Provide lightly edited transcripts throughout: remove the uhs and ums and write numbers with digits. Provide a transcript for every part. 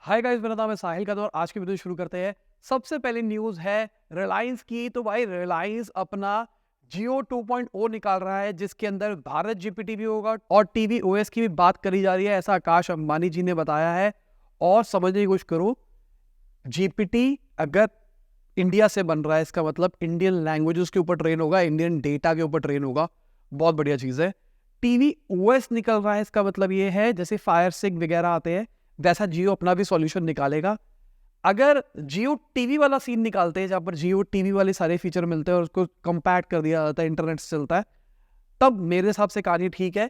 Hi guys, मेरा नाम है साहिल का। और आज की वीडियो शुरू करते हैं। सबसे पहले न्यूज है रिलायंस की। तो भाई रिलायंस अपना जियो 2.0 निकाल रहा है, जिसके अंदर भारत जीपीटी भी होगा और टीवी ओएस की भी बात करी जा रही है, ऐसा आकाश अंबानी जी ने बताया है। और समझने की कोशिश करो, जीपीटी अगर इंडिया से बन रहा है, इसका मतलब इंडियन लैंग्वेजेस के ऊपर ट्रेन होगा, इंडियन डेटा के ऊपर ट्रेन होगा। बहुत बढ़िया चीज है। टीवी ओएस निकल रहा है, इसका मतलब ये है जैसे फायर सिक वगैरह आते हैं, वैसा जियो अपना भी सॉल्यूशन निकालेगा। अगर जियो टीवी वाला सीन निकालते हैं, जहां पर जियो टीवी वाले सारे फीचर मिलते हैं और उसको कंपैक्ट कर दिया जाता है, इंटरनेट से चलता है, तब मेरे हिसाब से कहानी ठीक है।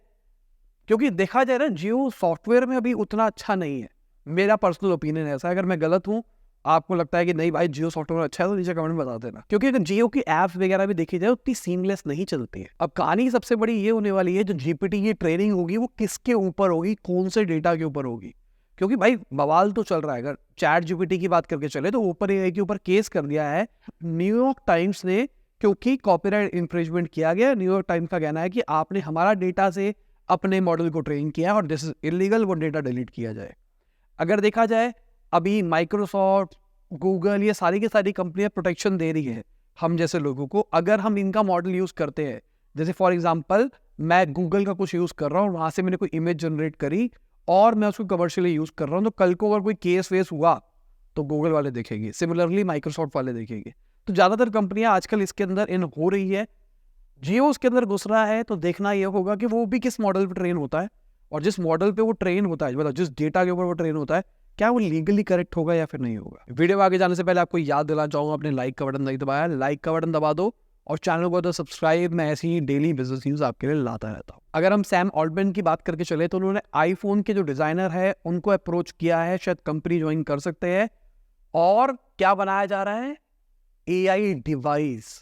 क्योंकि देखा जाए ना, जियो सॉफ्टवेयर में अभी उतना अच्छा नहीं है। मेरा पर्सनल ओपिनियन है ऐसा। अगर मैं गलत हूं, आपको लगता है कि नहीं भाई जियो सॉफ्टवेयर अच्छा है, तो नीचे कमेंट में बता देना। क्योंकि अगर जियो की ऐप्स वगैरह भी देखी जाए, उतनी सीमलेस नहीं चलती है। अब कहानी सबसे बड़ी ये होने वाली है, जो जीपीटी की ट्रेनिंग होगी वो किसके ऊपर होगी, कौन से डेटा के ऊपर होगी। क्योंकि भाई बवाल तो चल रहा है। अगर चैट जीपीटी की बात करके चले तो ओपन एआई के ऊपर केस कर दिया है न्यूयॉर्क टाइम्स ने, क्योंकि कॉपीराइट इंफ्रिंजमेंट किया गया। न्यूयॉर्क टाइम्स का कहना है कि आपने हमारा डेटा से अपने मॉडल को ट्रेन किया और दिस इज इलीगल, वो डेटा डिलीट किया जाए। अगर देखा जाए, अभी माइक्रोसॉफ्ट, गूगल, ये सारी की सारी कंपनियां प्रोटेक्शन दे रही है हम जैसे लोगों को। अगर हम इनका मॉडल यूज करते हैं, जैसे फॉर एग्जांपल मैं गूगल का कुछ यूज कर रहा हूँ, वहां से मैंने कोई इमेज जनरेट करी और मैं उसको कमर्शियली यूज कर रहा हूँ, तो कल को अगर कोई केस वेस हुआ तो गूगल वाले देखेंगे, सिमिलरली माइक्रोसॉफ्ट वाले देखेंगे। तो ज्यादातर कंपनियां आजकल इसके अंदर इन हो रही है। जियो उसके अंदर घुस रहा है, तो देखना यह होगा कि वो भी किस मॉडल पे ट्रेन होता है, और जिस मॉडल पे वो ट्रेन होता है, मतलब जिस डेटा के ऊपर वो ट्रेन होता है, क्या वो लीगली करेक्ट होगा या फिर नहीं होगा। वीडियो में आगे जाने से पहले आपको याद दिलाना चाहूंगा, अपने लाइक का बटन नहीं दबाया, लाइक का बटन दबा दो और चैनल को तो सब्सक्राइब। मैं ऐसी ही डेली बिजनेस न्यूज आपके लिए लाता रहता हूँ। अगर हम सैम ऑल्टमैन की बात करके चले, तो उन्होंने आईफोन के जो डिजाइनर है उनको अप्रोच किया है, शायद कंपनी ज्वाइन कर सकते हैं। और क्या बनाया जा रहा है, एआई डिवाइस।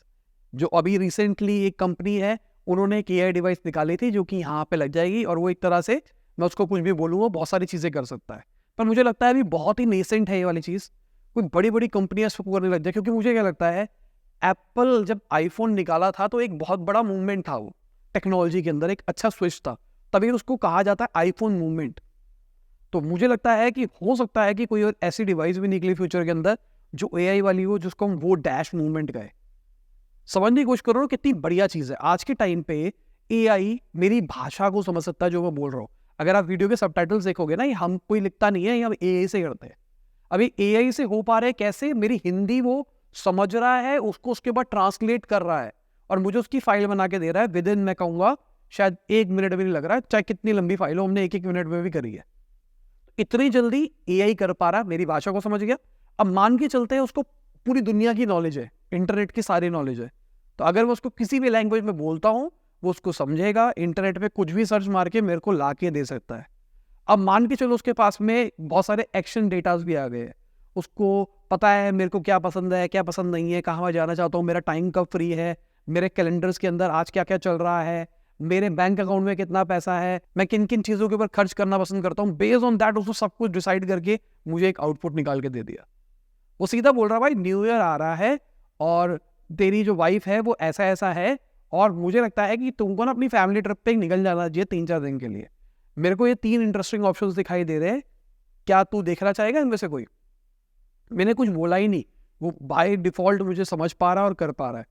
जो अभी रिसेंटली एक कंपनी है, उन्होंने एक एआई डिवाइस निकाली थी जो कि यहाँ पे लग जाएगी, और वो एक तरह से, मैं उसको कुछ भी बोलूँ, वो बहुत सारी चीजें कर सकता है। पर मुझे लगता है अभी बहुत ही नेसेंट है ये वाली चीज। कोई बड़ी बड़ी कंपनियां इसको करने लग जाए। क्योंकि मुझे क्या लगता है, एप्पल जब आईफोन निकाला था तो एक बहुत बड़ा मूवमेंट था, वो टेक्नोलॉजी के अंदर एक अच्छा स्विच था, तभी उसको कहा जाता है आईफोन मूवमेंट। तो मुझे लगता है कि हो सकता है कि कोई और ऐसी डिवाइस भी निकली फ्यूचर के अंदर जो एआई वाली हो, जिसको हम वो डैश मूवमेंट कहे। समझने की कोशिश करो कितनी बढ़िया चीज है। आज के टाइम पे एआई मेरी भाषा को समझ सकता है जो मैं बोल रहा हूँ। अगर आप वीडियो के सबटाइटल्स देखोगे ना, ये हम कोई लिखता नहीं है, ये हम एआई से करते हैं। अभी एआई से हो पा रहे कैसे, मेरी हिंदी वो समझ रहा है, उसको उसके बाद ट्रांसलेट कर रहा है और मुझे उसकी फाइल बना के दे रहा है विद इन, मैं कहूंगा शायद 1 मिनट भी नहीं लग रहा है। चाहे कितनी लंबी फाइल हो, हमने 1-1 मिनट में भी करी है। इतनी जल्दी एआई कर पा रहा, मेरी भाषा को समझ गया। अब मान के चलते हैं उसको पूरी दुनिया की नॉलेज है, इंटरनेट की सारी नॉलेज है। तो अगर मैं उसको किसी भी लैंग्वेज में बोलता हूं, वो उसको समझेगा, इंटरनेट पे कुछ भी सर्च मार के मेरे को ला के दे सकता है। अब मान के चलो उसके पास में बहुत सारे एक्शन डेटास भी आ गए हैं, उसको पता है मेरे को क्या पसंद है, क्या पसंद नहीं है, कहाँ मैं जाना चाहता हूँ, मेरा टाइम कब फ्री है, मेरे कैलेंडर्स के अंदर आज क्या क्या चल रहा है, मेरे बैंक अकाउंट में कितना पैसा है, मैं किन किन चीज़ों के ऊपर खर्च करना पसंद करता हूँ। बेस्ड ऑन दैट उसको सब कुछ डिसाइड करके मुझे एक आउटपुट निकाल के दे दिया। वो सीधा बोल रहा भाई न्यू ईयर आ रहा है और तेरी जो वाइफ है वो ऐसा ऐसा है, और मुझे लगता है कि तुमको ना अपनी फैमिली ट्रिप पे निकल जाना चाहिए 3-4 दिन के लिए। मेरे को ये 3 इंटरेस्टिंग ऑप्शंस दिखाई दे रहे हैं, क्या तू देखना चाहेगा इनमें से कोई। मैंने कुछ बोला ही नहीं, वो बाय डिफॉल्ट मुझे समझ पा रहा है और कर पा रहा है।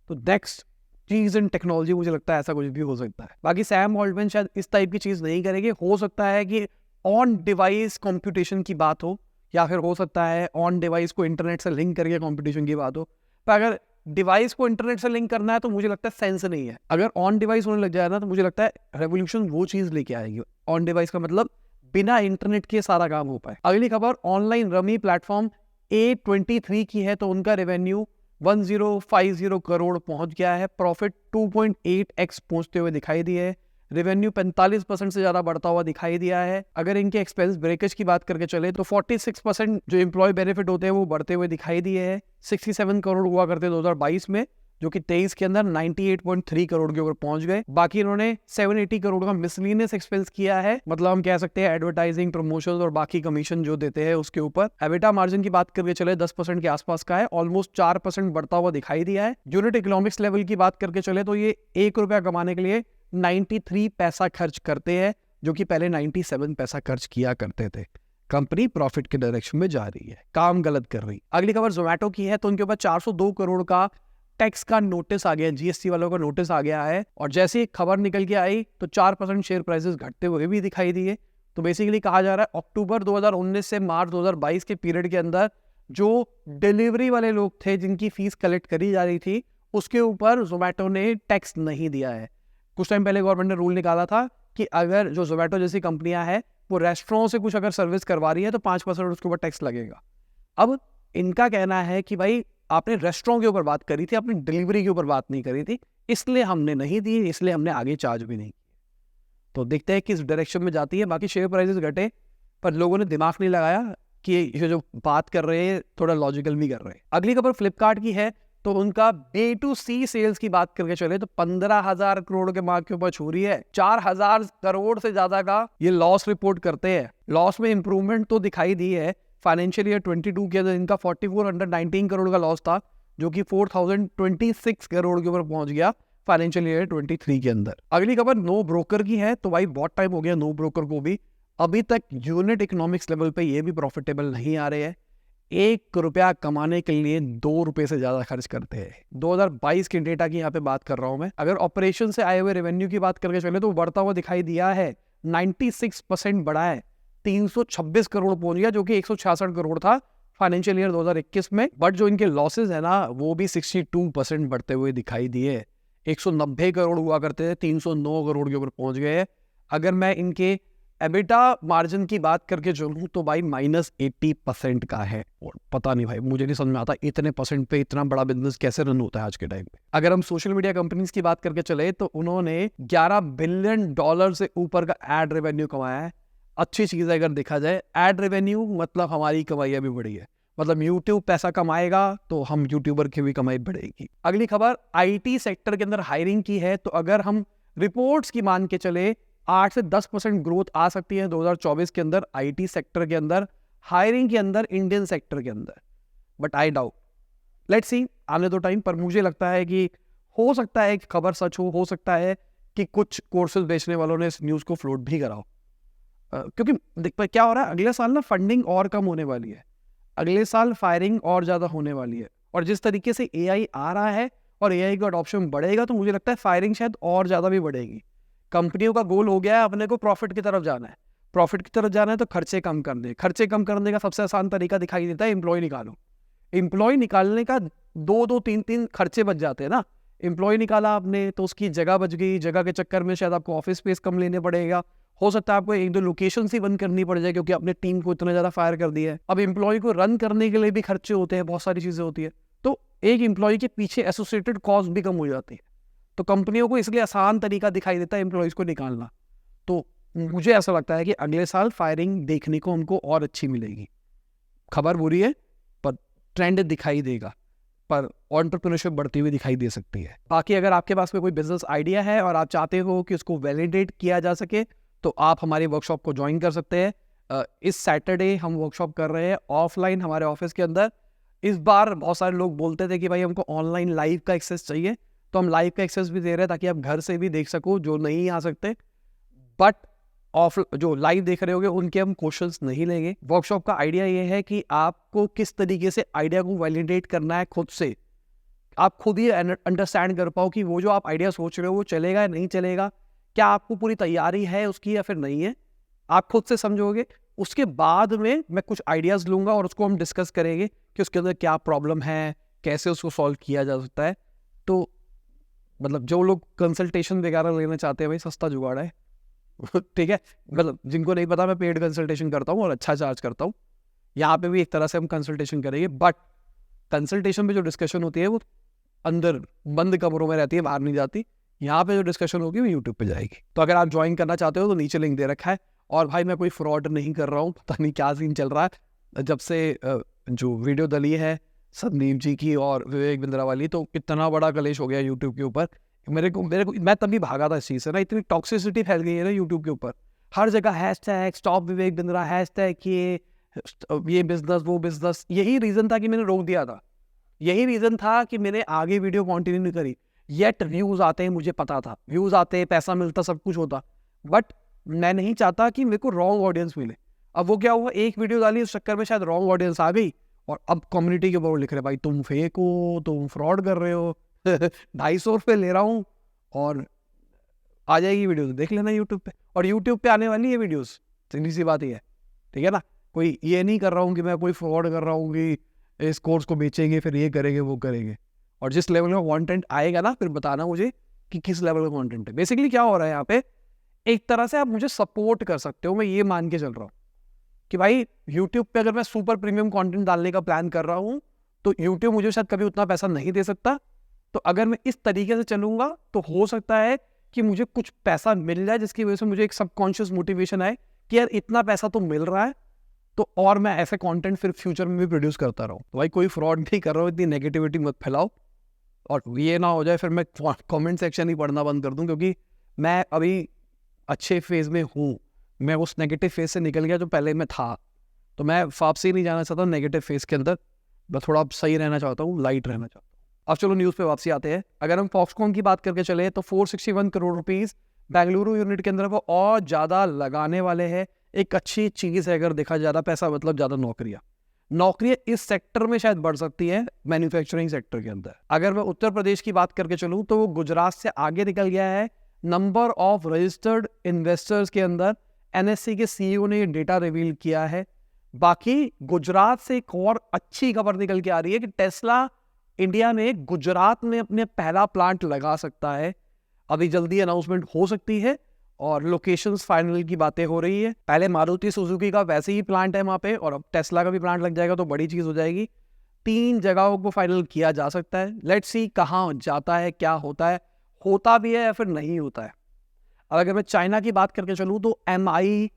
तो नेक्स्ट चीज इन टेक्नोलॉजी, मुझे लगता है ऐसा कुछ भी हो सकता है। बाकी सैम ऑल्टमैन शायद इस टाइप की चीज नहीं करेंगे। हो सकता है कि ऑन डिवाइस कंप्यूटेशन की बात हो, या फिर हो सकता है ऑन डिवाइस को इंटरनेट से लिंक करके कंप्यूटेशन की बात हो। पर अगर डिवाइस को इंटरनेट से लिंक करना है तो मुझे लगता है सेंस नहीं है। अगर ऑन डिवाइस होने लग जाए ना, तो मुझे लगता है रेवोल्यूशन वो चीज लेके आएगी। ऑन डिवाइस का मतलब बिना इंटरनेट के सारा काम हो पाए। अगली खबर, ऑनलाइन रमी प्लेटफॉर्म A23 की है, तो उनका रेवेन्यू 1050 करोड़ पहुंच गया है। प्रॉफिट 2.8x पहुंचते हुए दिखाई दिए है। रेवेन्यू 45% से ज्यादा बढ़ता हुआ दिखाई दिया है। अगर इनके एक्सपेंस ब्रेकेज की बात करके चले तो 46% जो एम्प्लॉय बेनिफिट होते हैं वो बढ़ते हुए दिखाई दिए हैं। 67 करोड़ हुआ करते 2022 में, जो कि 23 के अंदर 98.3 करोड़ के ऊपर पहुंच गए। बाकी इन्होंने 780 करोड़ का मिसलिनियस एक्सपेंस किया है, मतलब हम कह सकते हैं एडवर्टाइजिंग, प्रमोशन और बाकी कमीशन जो देते हैं उसके ऊपर। एबिटा मार्जिन की बात करके चले 10% के आसपास का है, ऑलमोस्ट 4% बढ़ता हुआ दिखाई दिया है। यूनिट इकोनॉमिक्स लेवल की बात करके चले तो ये 1 रुपया कमाने के लिए 93 पैसा खर्च करते हैं, जो कि पहले 97 पैसा खर्च किया करते थे। कंपनी प्रॉफिट के डायरेक्शन में जा रही है, काम गलत कर रही। अगली खबर जोमेटो की है, तो उनके ऊपर 402 करोड़ का टैक्स का नोटिस आ गया, जीएसटी वालों का नोटिस आ गया है। और जैसे ही खबर निकल के आई तो 4% शेयर प्राइसेस घटते हुए भी दिखाई दिए। तो बेसिकली कहा जा रहा है अक्टूबर 2019 से मार्च 2022 के पीरियड के अंदर जो डिलीवरी वाले लोग थे जिनकी फीस कलेक्ट करी जा रही थी उसके ऊपर जोमेटो ने टैक्स नहीं दिया है। कुछ टाइम पहले गवर्नमेंट ने रूल निकाला था कि अगर जो जोमेटो जैसी कंपनियां हैं वो रेस्टोरेंट से कुछ अगर सर्विस करवा रही है तो 5% उसके ऊपर टैक्स लगेगा। अब इनका कहना है कि भाई आपने रेस्टोरेंट के ऊपर बात करी थी, आपने डिलीवरी के ऊपर बात नहीं करी थी, इसलिए हमने नहीं दी, इसलिए हमने आगे चार्ज भी नहीं। तो देखते हैं किस डायरेक्शन में जाती है। बाकी शेयर प्राइसेस घटे पर लोगों ने दिमाग नहीं लगाया कि ये जो बात कर रहे हैं थोड़ा लॉजिकल भी कर रहे हैं। अगली खबर फ्लिपकार्ट की है, तो उनका B2C सेल्स की बात करके चले तो 15,000 करोड़ के मार्क के ऊपर छू रही है। 4,000 करोड़ से ज्यादा का ये लॉस रिपोर्ट करते हैं। लॉस में इंप्रूवमेंट तो दिखाई दी है। फाइनेंशियल ईयर 22 के अंदर इनका 4419 करोड़ का लॉस था जो कि 4026 करोड़ के ऊपर पहुंच गया फाइनेंशियल ईयर 23 के अंदर। अगली खबर नो ब्रोकर की है, तो भाई बहुत टाइम हो गया नो ब्रोकर को भी, अभी तक यूनिट इकोनॉमिक्स लेवल पे ये भी प्रॉफिटेबल नहीं आ रहे हैं। 1 रुपया कमाने के लिए 2 रुपए से ज्यादा खर्च करते हैं। 2022 के डेटा की यहाँ पे बात कर रहा हूं मैं। अगर ऑपरेशन से आए हुए रेवेन्यू की बात करके चले तो बढ़ता हुआ दिखाई दिया है, 96% बढ़ा है, 326 करोड़ पहुंच गया जो कि 166 करोड़ था फाइनेंशियल ईयर 2021 में। बट जो इनके लॉसेज है ना वो भी 62% बढ़ते हुए दिखाई दिए। 190 करोड़ हुआ करते थे, 309 करोड़ के ऊपर पहुंच गए। अगर मैं इनके एबिटा मार्जिन की बात करके चलूं तो भाई -80% का है। और पता नहीं भाई, मुझे नहीं समझ में आता इतने परसेंट पे इतना बड़ा बिजनेस कैसे रन होता है आज के टाइम में। अगर हम सोशल मीडिया कंपनीज की बात करके चले तो उन्होंने $11 बिलियन से ऊपर का एड रेवेन्यू कमाया है। अच्छी चीज है अगर देखा जाए, एड रेवेन्यू मतलब हमारी कमाई भी बढ़ी है। मतलब यूट्यूब पैसा कमाएगा तो हम यूट्यूबर की भी कमाई बढ़ेगी। अगली खबर आईटी सेक्टर के अंदर हायरिंग की है, तो अगर हम रिपोर्ट्स की मान के चले 8 से 10% ग्रोथ आ सकती है 2024 के अंदर आईटी सेक्टर के अंदर, हायरिंग के अंदर, इंडियन सेक्टर के अंदर। But I doubt, let's see, आने दो टाइम। पर मुझे लगता है कि हो सकता है कि खबर सच हो सकता है कि कुछ कोर्सेज बेचने वालों ने इस न्यूज को फ्लोट भी कराओ। क्योंकि देख क्या हो रहा है, अगले साल ना फंडिंग और कम होने वाली है, अगले साल फायरिंग और ज्यादा होने वाली है। और जिस तरीके से एआई आ रहा है और एआई का अडॉप्शन बढ़ेगा तो मुझे लगता है फायरिंग शायद और ज्यादा भी बढ़ेगी। कंपनियों का गोल हो गया है अपने को प्रॉफिट की तरफ जाना है, प्रॉफिट की तरफ जाना है तो खर्चे कम करने। खर्चे कम करने का सबसे आसान तरीका दिखाई देता है एम्प्लॉय निकालो। एम्प्लॉय निकालने का 2-3 खर्चे बच जाते हैं ना। एम्प्लॉय निकाला आपने तो उसकी जगह बच गई, जगह के चक्कर में शायद आपको ऑफिस स्पेस कम लेने पड़ेगा, हो सकता है आपको 1-2 लोकेशन ही बंद करनी पड़ जाए क्योंकि अपने टीम को इतना ज्यादा फायर कर दिया है। अब एम्प्लॉय को रन करने के लिए भी खर्चे होते हैं, बहुत सारी चीजें होती है, तो एक एम्प्लॉय के पीछे एसोसिएटेड कॉस्ट भी कम हो जाती है। तो कंपनियों को इसलिए आसान तरीका दिखाई देता है एम्प्लॉयज को निकालना। तो मुझे ऐसा लगता है कि अगले साल फायरिंग देखने को हमको और अच्छी मिलेगी। खबर बुरी है पर ट्रेंड दिखाई देगा, पर एंटरप्रेन्योरशिप बढ़ती हुई दिखाई दे सकती है। बाकी अगर आपके पास में कोई बिजनेस आइडिया है और आप चाहते हो कि उसको वैलिडेट किया जा सके तो आप हमारी वर्कशॉप को ज्वाइन कर सकते हैं। इस सैटरडे हम वर्कशॉप कर रहे हैं ऑफलाइन हमारे ऑफिस के अंदर। इस बार बहुत सारे लोग बोलते थे कि भाई हमको ऑनलाइन लाइव का एक्सेस चाहिए, तो हम लाइव का एक्सेस भी दे रहे हैं ताकि आप घर से भी देख सको जो नहीं आ सकते। बट ऑफ जो लाइव देख रहे होगे उनके हम क्वेश्चंस नहीं लेंगे। वर्कशॉप का आइडिया ये है कि आपको किस तरीके से आइडिया को वैलिडेट करना है खुद से, आप खुद ही अंडरस्टैंड कर पाओ कि वो जो आप आइडिया सोच रहे हो वो चलेगा या नहीं चलेगा, क्या आपको पूरी तैयारी है उसकी या फिर नहीं है, आप खुद से समझोगे। उसके बाद में मैं कुछ आइडियाज लूंगा और उसको हम डिस्कस करेंगे कि उसके अंदर क्या प्रॉब्लम है, कैसे उसको सॉल्व किया जा सकता है। तो मतलब जो लोग कंसल्टेशन वगैरह लेना चाहते हैं भाई सस्ता जुगाड़ है ठीक है। मतलब जिनको नहीं पता मैं पेड कंसल्टेशन करता हूँ और अच्छा चार्ज करता हूँ। यहाँ पे भी एक तरह से हम कंसल्टेशन करेंगे, बट कंसल्टेशन में जो डिस्कशन होती है वो अंदर बंद कमरों में रहती है, बाहर नहीं जाती। यहाँ पे जो डिस्कशन होगी वो यूट्यूब पे जाएगी। तो अगर आप ज्वाइन करना चाहते हो तो नीचे लिंक दे रखा है। और भाई मैं कोई फ्रॉड नहीं कर रहा हूँ, पता नहीं क्या सीन चल रहा है जब से जो वीडियो डली है संदीप जी की और विवेक बिंद्रा वाली, तो इतना बड़ा कलेश हो गया यूट्यूब के ऊपर। मेरे को मैं तभी भागा था इस चीज़ से ना, इतनी टॉक्सिसिटी फैल गई है ना यूट्यूब के ऊपर। हर जगह hashtag stop Vivek Bindra, hashtag ये बिजनेस वो बिजनेस। यही रीज़न था कि मैंने रोक दिया था, यही रीज़न था कि मैंने आगे वीडियो कंटिन्यू नहीं करी। येट व्यूज़ आते हैं, मुझे पता था व्यूज़ आते हैं, पैसा मिलता, सब कुछ होता, बट मैं नहीं चाहता कि मेरे को रॉन्ग ऑडियंस मिले। अब वो क्या हुआ, एक वीडियो डाली, उस चक्कर में शायद रॉन्ग ऑडियंस आ गई और अब कम्युनिटी के ऊपर लिख रहे भाई तुम फेक हो, तुम फ्रॉड कर रहे हो 250 रुपये ले रहा हूँ और आ जाएगी वीडियो, देख लेना यूट्यूब पे, और यूट्यूब पे आने वाली है वीडियोस, सीधी सी बात ही है, ठीक है ना। कोई ये नहीं कर रहा हूँ कि मैं कोई फ्रॉड कर रहा हूँ कि इस कोर्स को बेचेंगे फिर ये करेंगे वो करेंगे, और जिस लेवल का कंटेंट आएगा ना फिर बताना मुझे कि किस लेवल का कंटेंट है। बेसिकली क्या हो रहा है यहाँ पे, एक तरह से आप मुझे सपोर्ट कर सकते हो, मैं ये मान के चल रहा हूँ कि भाई यूट्यूब पे अगर मैं सुपर प्रीमियम कंटेंट डालने का प्लान कर रहा हूँ तो यूट्यूब मुझे शायद कभी उतना पैसा नहीं दे सकता, तो अगर मैं इस तरीके से चलूंगा तो हो सकता है कि मुझे कुछ पैसा मिल जाए, जिसकी वजह से मुझे एक सबकॉन्शियस मोटिवेशन आए कि यार इतना पैसा तो मिल रहा है तो और मैं ऐसे कंटेंट फिर फ्यूचर में भी प्रोड्यूस करता रहूं। तो भाई कोई फ्रॉड नहीं कर रहा हूँ, इतनी नेगेटिविटी मत फैलाओ, और ये ना हो जाए फिर मैं कमेंट सेक्शन ही पढ़ना बंद कर दूं, क्योंकि मैं अभी अच्छे फेज में हूँ, मैं उस नेगेटिव फेज से निकल गया जो पहले मैं था, तो मैं वापसी नहीं जाना चाहता नेगेटिव फेज के अंदर, मैं थोड़ा सही रहना चाहता हूँ, लाइट रहना चाहता हूँ। अब चलो न्यूज़ पे वापसी आते हैं। अगर हम फॉक्सकॉन की बात करके चले तो 461 करोड़ रुपीस बेंगलुरु यूनिट के अंदर वो और ज़्यादा लगाने वाले हैं। एक अच्छी चीज़ है, अगर देखा ज़्यादा पैसा मतलब ज़्यादा नौकरियाँ इस सेक्टर में शायद बढ़ सकती है, मैन्युफैक्चरिंग सेक्टर के अंदर। अगर मैं उत्तर प्रदेश की बात करके चलूँ तो वो गुजरात से आगे निकल गया है नंबर ऑफ रजिस्टर्ड इन्वेस्टर्स के अंदर। एनएससी के सीईओ ने ये डेटा रिवील किया है। बाकी गुजरात से एक और अच्छी खबर निकल के आ रही है कि टेस्ला इंडिया में गुजरात में अपने पहला प्लांट लगा सकता है, अभी जल्दी अनाउंसमेंट हो सकती है और लोकेशंस फाइनल की बातें हो रही है। पहले मारुति सुजुकी का वैसे ही प्लांट है वहां पे, और अब टेस्ला का भी प्लांट लग जाएगा तो बड़ी चीज हो जाएगी। 3 जगहों को फाइनल किया जा सकता है, लेट्स सी कहाँ जाता है, क्या होता भी है या फिर नहीं होता है। अब अगर मैं चाइना की बात करके चलूँ तो MI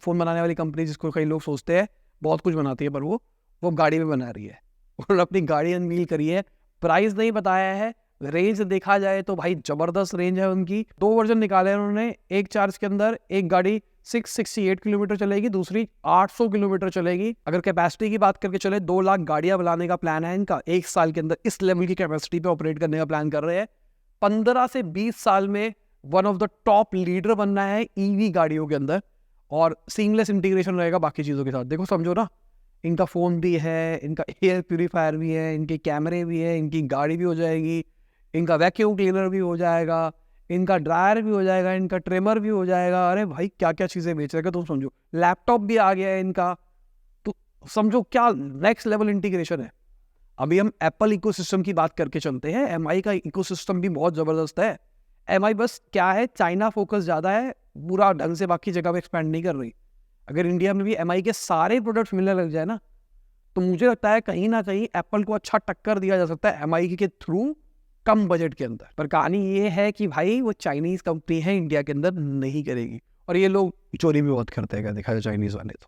फोन बनाने वाली कंपनी, जिसको कई लोग सोचते हैं बहुत कुछ बनाती है, पर वो गाड़ी में बना रही है, उन्होंने अपनी गाड़ी अनवील करी है। प्राइस नहीं बताया है, रेंज देखा जाए तो भाई जबरदस्त रेंज है उनकी। 2 वर्जन निकाले हैं उन्होंने, एक चार्ज के अंदर एक गाड़ी 668 किलोमीटर चलेगी, दूसरी 800 किलोमीटर चलेगी। अगर कैपेसिटी की बात करके चले 2 लाख गाड़ियां बनाने का प्लान है इनका 1 साल के अंदर, इस लेवल की कैपेसिटी पे ऑपरेट करने का प्लान कर रहे हैं। 15 से 20 साल में one of the top leader बनना है ईवी गाड़ियों के अंदर, और सीमलेस इंटीग्रेशन रहेगा बाकी चीज़ों के साथ। देखो समझो ना, इनका फ़ोन भी है, इनका एयर प्यूरीफायर भी है, इनके कैमरे भी है, इनकी गाड़ी भी हो जाएगी, इनका वैक्यूम क्लीनर भी हो जाएगा, इनका ड्रायर भी हो जाएगा, इनका ट्रिमर भी हो जाएगा। अरे भाई क्या क्या चीज़ें बेच रहे हैं तुम समझो, लैपटॉप भी आ गया है इनका, तो समझो क्या नेक्स्ट लेवल इंटीग्रेशन है। अभी हम एप्पल इकोसिस्टम की बात करके चलते हैं, MI का इकोसिस्टम भी बहुत ज़बरदस्त है। MI बस क्या है, चाइना फोकस ज़्यादा है, पूरा ढंग से बाकी जगह पे एक्सपेंड नहीं कर रही। अगर इंडिया में भी MI के सारे प्रोडक्ट्स मिलने लग जाए ना, तो मुझे लगता है कहीं ना कहीं एप्पल को अच्छा टक्कर दिया जा सकता है MI के थ्रू, कम बजट के अंदर। पर कहानी ये है कि भाई वो चाइनीज कंपनी है, इंडिया के अंदर नहीं करेगी, और ये लोग चोरी भी बहुत करते हैं देखा जाए चाइनीज वाले, तो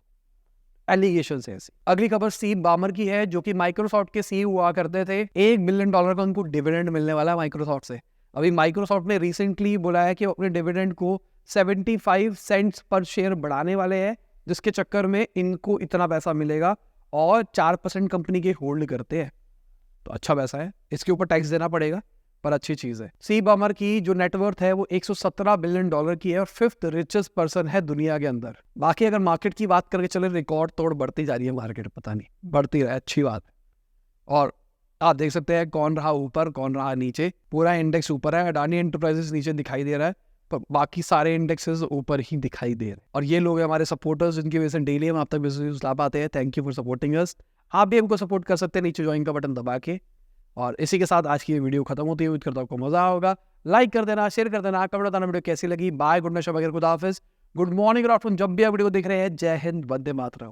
एलिगेशन है ऐसी। अगली खबर स्टीव बामर की है, जो कि माइक्रोसॉफ्ट के CEO हुआ करते थे। $1 बिलियन का उनको डिविडेंड मिलने वाला है माइक्रोसॉफ्ट से। अभी माइक्रोसॉफ्ट ने रिसेंटली बोला है कि वो अपने डिविडेंड को 75 सेंट्स पर शेयर बढ़ाने वाले हैं, जिसके चक्कर में इनको इतना पैसा मिलेगा, और 4% कंपनी के होल्ड करते हैं, तो अच्छा पैसा है। इसके ऊपर टैक्स देना पड़ेगा, पर अच्छी चीज है। सी बामर की जो नेटवर्थ है वो $117 बिलियन की है, और 5th रिचेस्ट पर्सन है दुनिया के अंदर। बाकी अगर मार्केट की बात करके चले, रिकॉर्ड तोड़ बढ़ती जा रही है मार्केट, पता नहीं बढ़ती रहे, अच्छी बात है। और आप देख सकते हैं कौन रहा ऊपर कौन रहा नीचे, पूरा इंडेक्स ऊपर है, अडानी एंटरप्राइजेस नीचे दिखाई दे रहा है, पर बाकी सारे इंडेक्सेस ऊपर ही दिखाई दे रहे हैं। और ये लोग हैं हमारे सपोर्टर्स, जिनकी वजह से डेली हम आप तक बिजनेस ला पाते हैं। Thank you for supporting us. आप भी हमको सपोर्ट कर सकते हैं नीचे ज्वाइन का बटन दबा के। और इसी के साथ आज की ये वीडियो खत्म होती है, उम्मीद करता हूं आपको मजा होगा। लाइक कर देना, शेयर कर देना, कमेंट बताना वीडियो कैसी लगी। बाय, गुड नाइट, शब, खुदा हाफिज, गुड मॉर्निंग और आफ्टरनून, जब भी आप वीडियो देख रहे हैं। जय हिंद, वंदे मातरम।